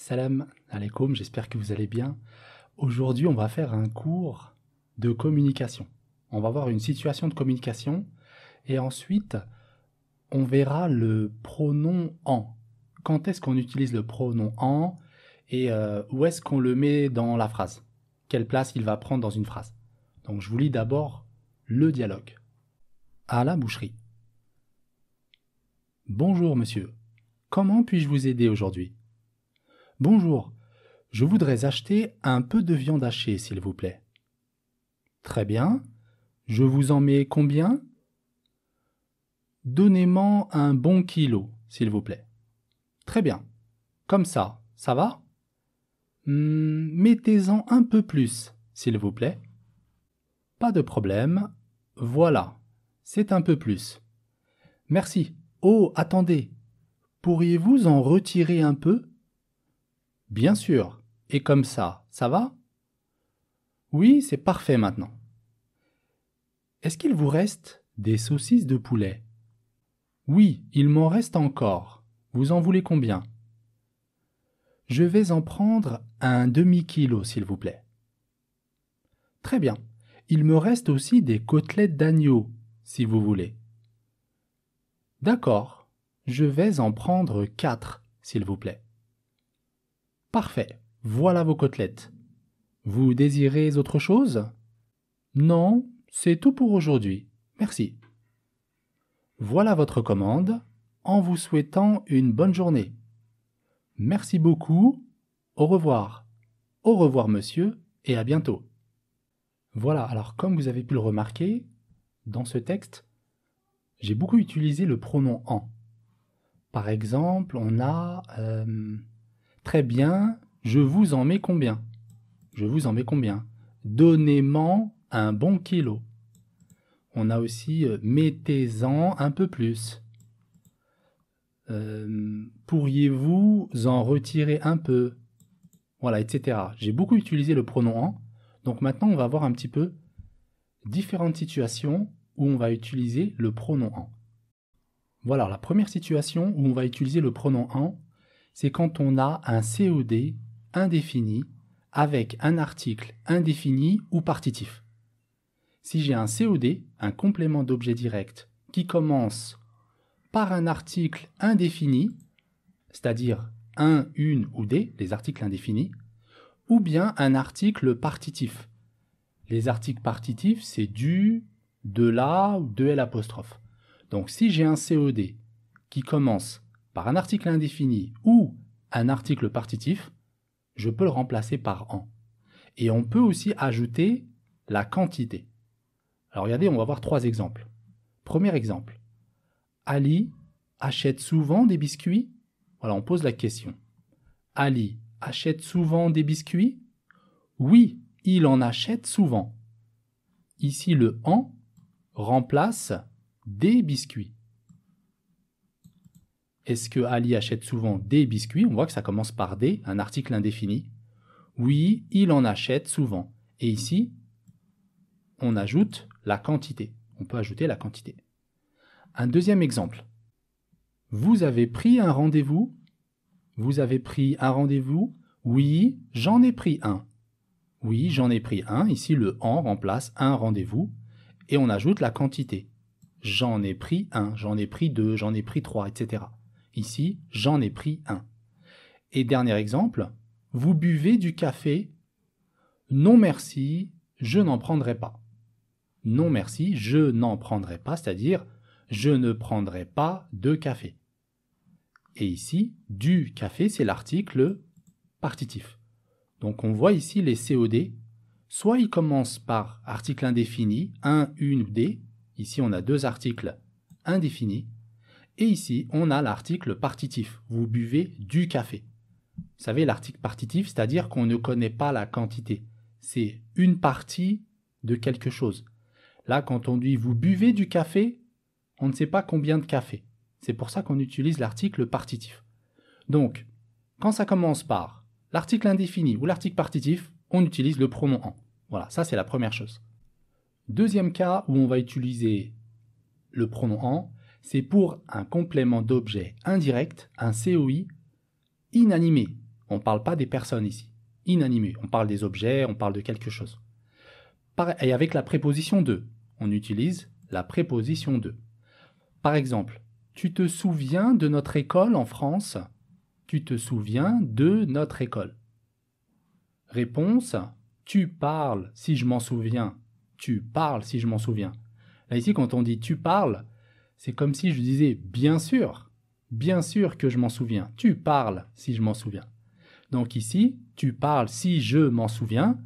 Salam alaikum, j'espère que vous allez bien. Aujourd'hui, on va faire un cours de communication. On va voir une situation de communication et ensuite, on verra le pronom en. Quand est-ce qu'on utilise le pronom en et où est-ce qu'on le met dans la phrase? Quelle place il va prendre dans une phrase? Donc, je vous lis d'abord le dialogue. À la boucherie. Bonjour monsieur, comment puis-je vous aider aujourd'hui? Bonjour, je voudrais acheter un peu de viande hachée, s'il vous plaît. Très bien. Je vous en mets combien? Donnez-moi un bon kilo, s'il vous plaît. Très bien. Comme ça va? Mettez-en un peu plus, s'il vous plaît. Pas de problème. Voilà, c'est un peu plus. Merci. Oh, attendez. Pourriez-vous en retirer un peu? Bien sûr. Et comme ça va? Oui, c'est parfait maintenant. Est-ce qu'il vous reste des saucisses de poulet? Oui, il m'en reste encore. Vous en voulez combien? Je vais en prendre un demi-kilo, s'il vous plaît. Très bien. Il me reste aussi des côtelettes d'agneau, si vous voulez. D'accord. Je vais en prendre 4, s'il vous plaît. Parfait. Voilà vos côtelettes. Vous désirez autre chose? Non, c'est tout pour aujourd'hui. Merci. Voilà votre commande, en vous souhaitant une bonne journée. Merci beaucoup. Au revoir. Au revoir, monsieur, et à bientôt. Voilà, alors comme vous avez pu le remarquer, dans ce texte, j'ai beaucoup utilisé le pronom en. Par exemple, on a très bien, je vous en mets combien? Je vous en mets combien? Donnez-moi un bon kilo. On a aussi mettez-en un peu plus. Pourriez-vous en retirer un peu? Voilà, etc. J'ai beaucoup utilisé le pronom en. Donc maintenant, on va voir un petit peu différentes situations où on va utiliser le pronom en. Voilà, la première situation où on va utiliser le pronom en, c'est quand on a un COD indéfini avec un article indéfini ou partitif. Si j'ai un COD, un complément d'objet direct, qui commence par un article indéfini, c'est-à-dire un, une ou des, les articles indéfinis, ou bien un article partitif. Les articles partitifs, c'est du, de la ou de l'apostrophe. Donc si j'ai un COD qui commence par un article indéfini ou un article partitif, je peux le remplacer par en. Et on peut aussi ajouter la quantité. Alors regardez, on va voir 3 exemples. Premier exemple. Ali achète souvent des biscuits? Voilà, on pose la question. Ali achète souvent des biscuits? Oui, il en achète souvent. Ici, le en remplace des biscuits. Est-ce que Ali achète souvent des biscuits? On voit que ça commence par des, un article indéfini. Oui, il en achète souvent. Et ici, on ajoute la quantité. On peut ajouter la quantité. Un deuxième exemple. Vous avez pris un rendez-vous? Vous avez pris un rendez-vous? Oui, j'en ai pris un. Oui, j'en ai pris un. Ici, le en remplace un rendez-vous et on ajoute la quantité. J'en ai pris un, j'en ai pris deux, j'en ai pris trois, etc. Ici, j'en ai pris un. Et dernier exemple, vous buvez du café? Non merci, je n'en prendrai pas. Non merci, je n'en prendrai pas, c'est-à-dire je ne prendrai pas de café. Et ici, du café, c'est l'article partitif. Donc on voit ici les COD, soit ils commencent par article indéfini, un, une ou des. Ici on a 2 articles indéfinis. Et ici on a l'article partitif, vous buvez du café. Vous savez, l'article partitif, c'est-à-dire qu'on ne connaît pas la quantité. C'est une partie de quelque chose. Là, quand on dit vous buvez du café, on ne sait pas combien de café. C'est pour ça qu'on utilise l'article partitif. Donc, quand ça commence par l'article indéfini ou l'article partitif, on utilise le pronom en. Voilà, ça c'est la première chose. Deuxième cas où on va utiliser le pronom en, c'est pour un complément d'objet indirect, un COI inanimé. On ne parle pas des personnes ici. Inanimé, on parle des objets, on parle de quelque chose. Et avec la préposition de, on utilise la préposition de. Par exemple, tu te souviens de notre école en France? Tu te souviens de notre école? Réponse, tu parles si je m'en souviens. Tu parles si je m'en souviens. Là ici, quand on dit tu parles, c'est comme si je disais bien sûr que je m'en souviens. Tu parles si je m'en souviens. Donc ici, tu parles si je m'en souviens.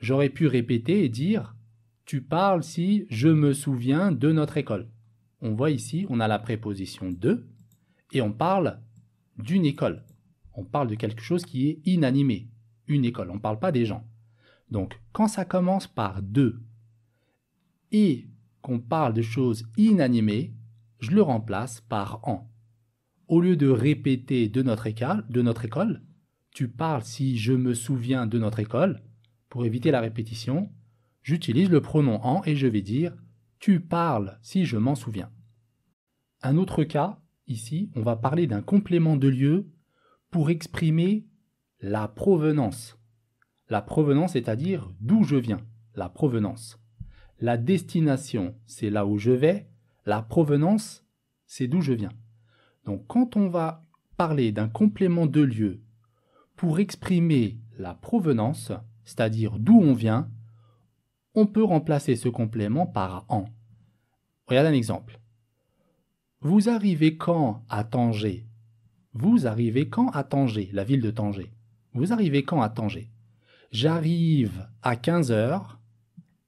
J'aurais pu répéter et dire tu parles si je me souviens de notre école. On voit ici, on a la préposition de et on parle d'une école. On parle de quelque chose qui est inanimé, une école. On ne parle pas des gens. Donc, quand ça commence par de et qu'on parle de choses inanimées, je le remplace par en. Au lieu de répéter de notre école, tu parles si je me souviens de notre école. Pour éviter la répétition, j'utilise le pronom en et je vais dire tu parles si je m'en souviens. Un autre cas, ici, on va parler d'un complément de lieu pour exprimer la provenance. La provenance, c'est-à-dire d'où je viens, la provenance. La destination, c'est là où je vais. La provenance, c'est d'où je viens. Donc, quand on va parler d'un complément de lieu pour exprimer la provenance, c'est-à-dire d'où on vient, on peut remplacer ce complément par en. Regardez un exemple. Vous arrivez quand à Tanger? Vous arrivez quand à Tanger, la ville de Tanger? Vous arrivez quand à Tanger? J'arrive à 15h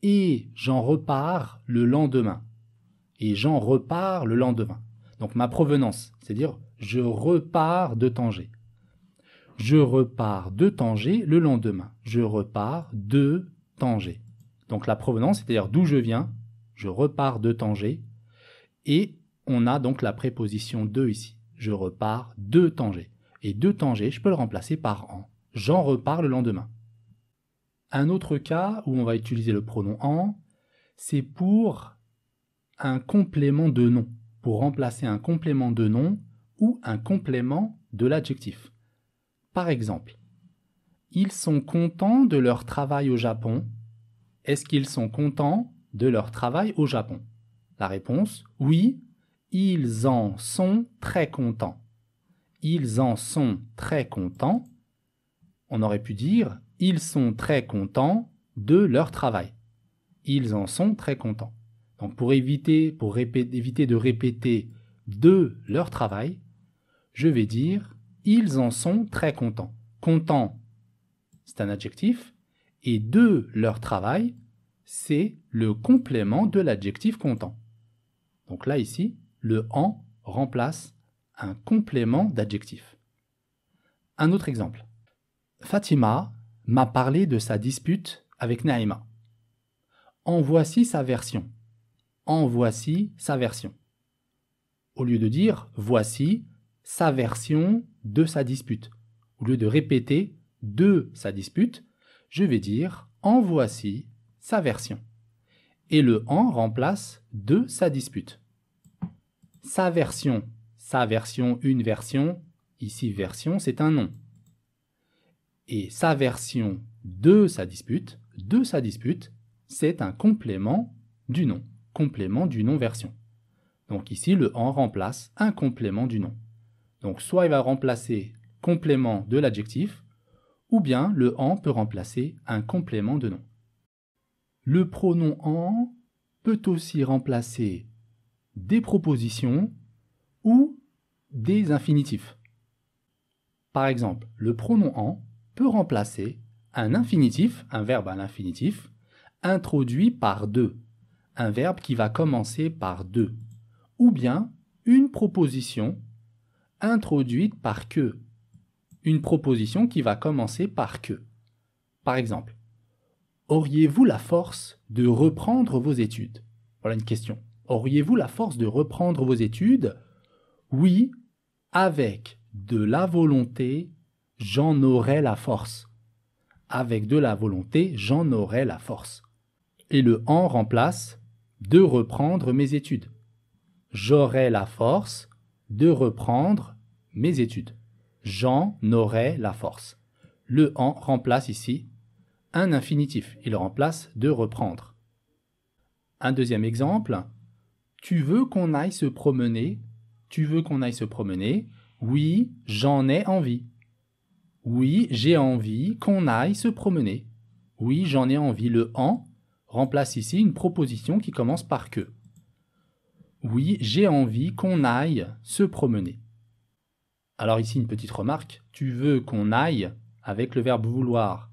et j'en repars le lendemain. Et j'en repars le lendemain. Donc ma provenance, c'est-à-dire je repars de Tanger. Je repars de Tanger le lendemain. Je repars de Tanger. Donc la provenance, c'est-à-dire d'où je viens, je repars de Tanger. Et on a donc la préposition de ici. Je repars de Tanger. Et de Tanger, je peux le remplacer par en. J'en repars le lendemain. Un autre cas où on va utiliser le pronom en, c'est pour un complément de nom. Pour remplacer un complément de nom ou un complément de l'adjectif. Par exemple, ils sont contents de leur travail au Japon. Est-ce qu'ils sont contents de leur travail au Japon? La réponse, oui, ils en sont très contents. Ils en sont très contents. On aurait pu dire, ils sont très contents de leur travail. Ils en sont très contents. Donc pour éviter de répéter de leur travail, je vais dire, ils en sont très contents. Content, c'est un adjectif, et de leur travail, c'est le complément de l'adjectif content. Donc là, ici, le en remplace un complément d'adjectif. Un autre exemple. Fatima m'a parlé de sa dispute avec Naïma. En voici sa version. En voici sa version. Au lieu de dire voici sa version de sa dispute. Au lieu de répéter de sa dispute, je vais dire en voici sa version. Et le en remplace de sa dispute. Sa version, une version, ici version, c'est un nom. Et sa version de sa dispute, c'est un complément du nom version. Donc ici, le en remplace un complément du nom. Donc soit il va remplacer complément de l'adjectif, ou bien le en peut remplacer un complément de nom. Le pronom en peut aussi remplacer des propositions ou des infinitifs. Par exemple, le pronom en peut remplacer un infinitif, un verbe à l'infinitif, introduit par de, un verbe qui va commencer par de, ou bien une proposition introduite par que, une proposition qui va commencer par que. Par exemple, auriez-vous la force de reprendre vos études? Voilà une question. Auriez-vous la force de reprendre vos études? Oui, avec de la volonté, j'en aurai la force. Avec de la volonté, j'en aurai la force. Et le en remplace de reprendre mes études. J'aurai la force de reprendre mes études. j'en aurai la force. Le en remplace ici un infinitif. Il remplace de reprendre. Un deuxième exemple. Tu veux qu'on aille se promener? Tu veux qu'on aille se promener? Oui, j'en ai envie. Oui, j'ai envie qu'on aille se promener. Oui, j'en ai envie. Le en remplace ici une proposition qui commence par que. Oui, j'ai envie qu'on aille se promener. Alors ici, une petite remarque. Tu veux qu'on aille avec le verbe vouloir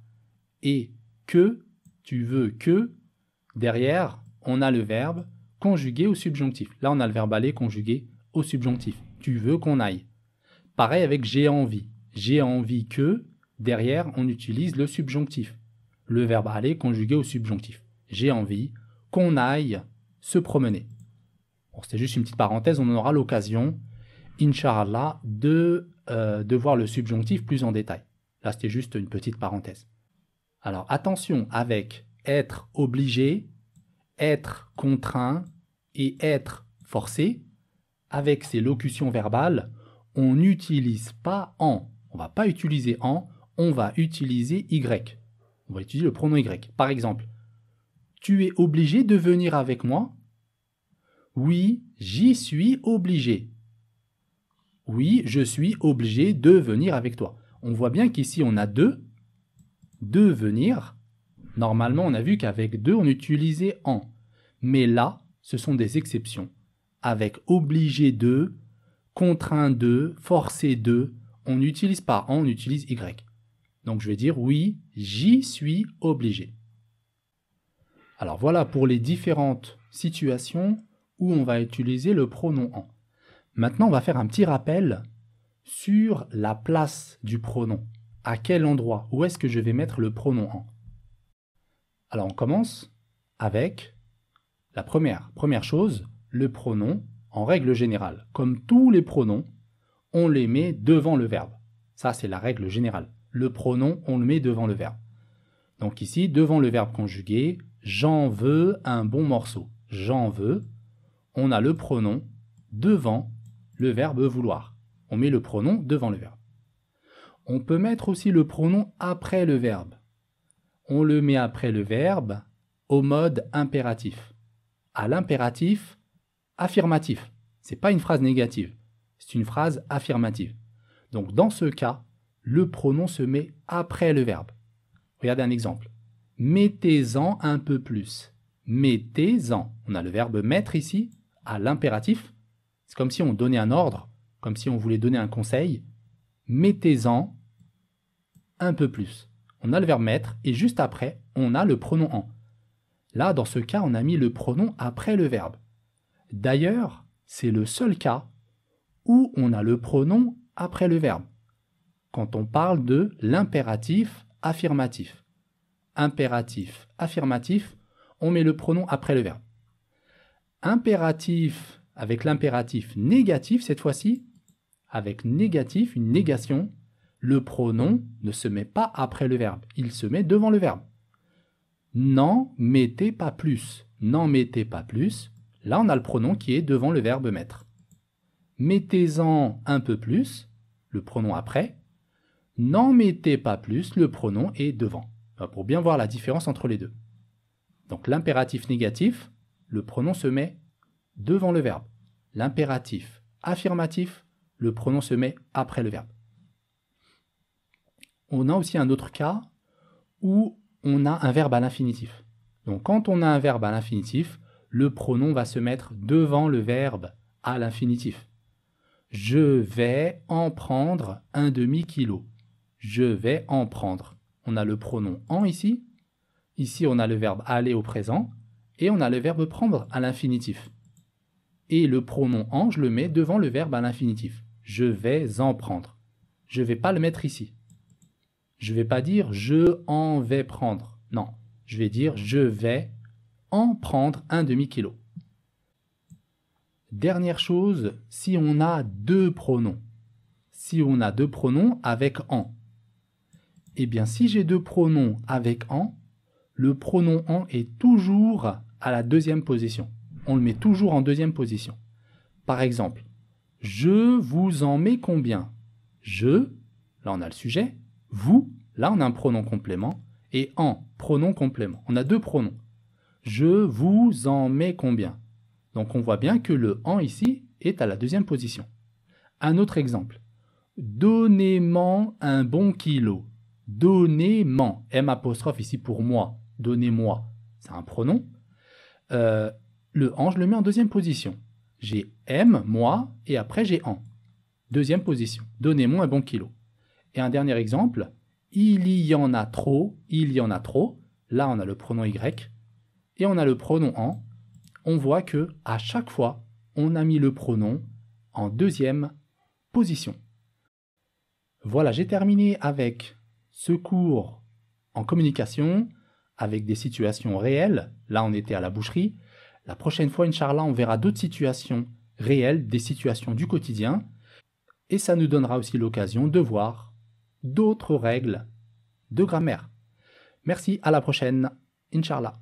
et que, tu veux que, derrière, on a le verbe conjugué au subjonctif. Là, on a le verbe aller conjugué au subjonctif. Tu veux qu'on aille. Pareil avec j'ai envie. J'ai envie que, derrière, on utilise le subjonctif. Le verbe aller conjugué au subjonctif. J'ai envie qu'on aille se promener. Bon, c'était juste une petite parenthèse, on en aura l'occasion, Inch'Allah, de voir le subjonctif plus en détail. Là, c'était juste une petite parenthèse. Alors, attention avec être obligé, être contraint et être forcé. Avec ces locutions verbales, on n'utilise pas en. On ne va pas utiliser en, on va utiliser y. On va utiliser le pronom y. Par exemple, tu es obligé de venir avec moi? Oui, j'y suis obligé. Oui, je suis obligé de venir avec toi. On voit bien qu'ici, on a de venir. Normalement, on a vu qu'avec de, on utilisait en. Mais là, ce sont des exceptions. Avec obligé de, contraint de, forcé de, on n'utilise pas en, on utilise y. Donc, je vais dire oui, j'y suis obligé. Alors, voilà pour les différentes situations où on va utiliser le pronom en. Maintenant, on va faire un petit rappel sur la place du pronom. À quel endroit? Où est-ce que je vais mettre le pronom en? Alors, on commence avec la première chose, le pronom, en règle générale. Comme tous les pronoms, on les met devant le verbe. Ça, c'est la règle générale. Le pronom, on le met devant le verbe. Donc ici, devant le verbe conjugué, j'en veux un bon morceau. J'en veux, on a le pronom devant le verbe vouloir. On met le pronom devant le verbe. On peut mettre aussi le pronom après le verbe. On le met après le verbe au mode impératif. À l'impératif affirmatif. Ce n'est pas une phrase négative, c'est une phrase affirmative. Donc dans ce cas, le pronom se met après le verbe. Regardez un exemple. Mettez-en un peu plus. Mettez-en. On a le verbe mettre ici, à l'impératif. C'est comme si on donnait un ordre, comme si on voulait donner un conseil. Mettez-en un peu plus. On a le verbe mettre et juste après, on a le pronom en. Là, dans ce cas, on a mis le pronom après le verbe. D'ailleurs, c'est le seul cas où on a le pronom après le verbe. Quand on parle de l'impératif affirmatif. Impératif affirmatif, on met le pronom après le verbe. Impératif avec l'impératif négatif cette fois-ci, avec négatif, une négation, le pronom ne se met pas après le verbe, il se met devant le verbe. N'en mettez pas plus. N'en mettez pas plus. Là, on a le pronom qui est devant le verbe mettre. Mettez-en un peu plus, le pronom après. N'en mettez pas plus, le pronom est devant. Pour bien voir la différence entre les deux. Donc l'impératif négatif, le pronom se met devant le verbe. L'impératif affirmatif, le pronom se met après le verbe. On a aussi un autre cas où on a un verbe à l'infinitif. Donc quand on a un verbe à l'infinitif, le pronom va se mettre devant le verbe à l'infinitif. Je vais en prendre un demi-kilo. Je vais en prendre. On a le pronom en ici. Ici, on a le verbe aller au présent. Et on a le verbe prendre à l'infinitif. Et le pronom en, je le mets devant le verbe à l'infinitif. Je vais en prendre. Je ne vais pas le mettre ici. Je ne vais pas dire je en vais prendre. Non, je vais dire je vais en prendre un demi-kilo. Dernière chose, si on a deux pronoms. Si on a deux pronoms avec en. Eh bien, si j'ai deux pronoms avec en, le pronom en est toujours à la deuxième position. On le met toujours en deuxième position. Par exemple, je vous en mets combien? Je, là on a le sujet. Vous, là on a un pronom complément. Et en, pronom complément. On a deux pronoms. Je vous en mets combien? Donc on voit bien que le en ici est à la deuxième position. Un autre exemple. Donnez-moi un bon kilo. Donnez-moi. M apostrophe ici pour moi. Donnez-moi. C'est un pronom. Le en, je le mets en deuxième position. J'ai M, moi, et après j'ai en. Deuxième position. Donnez-moi un bon kilo. Et un dernier exemple. Il y en a trop. Il y en a trop. Là, on a le pronom Y. Et on a le pronom en. On voit que à chaque fois, on a mis le pronom en deuxième position. Voilà, j'ai terminé avec ce cours en communication, avec des situations réelles. Là, on était à la boucherie. La prochaine fois, Inch'Allah, on verra d'autres situations réelles, des situations du quotidien. Et ça nous donnera aussi l'occasion de voir d'autres règles de grammaire. Merci, à la prochaine, Inch'Allah.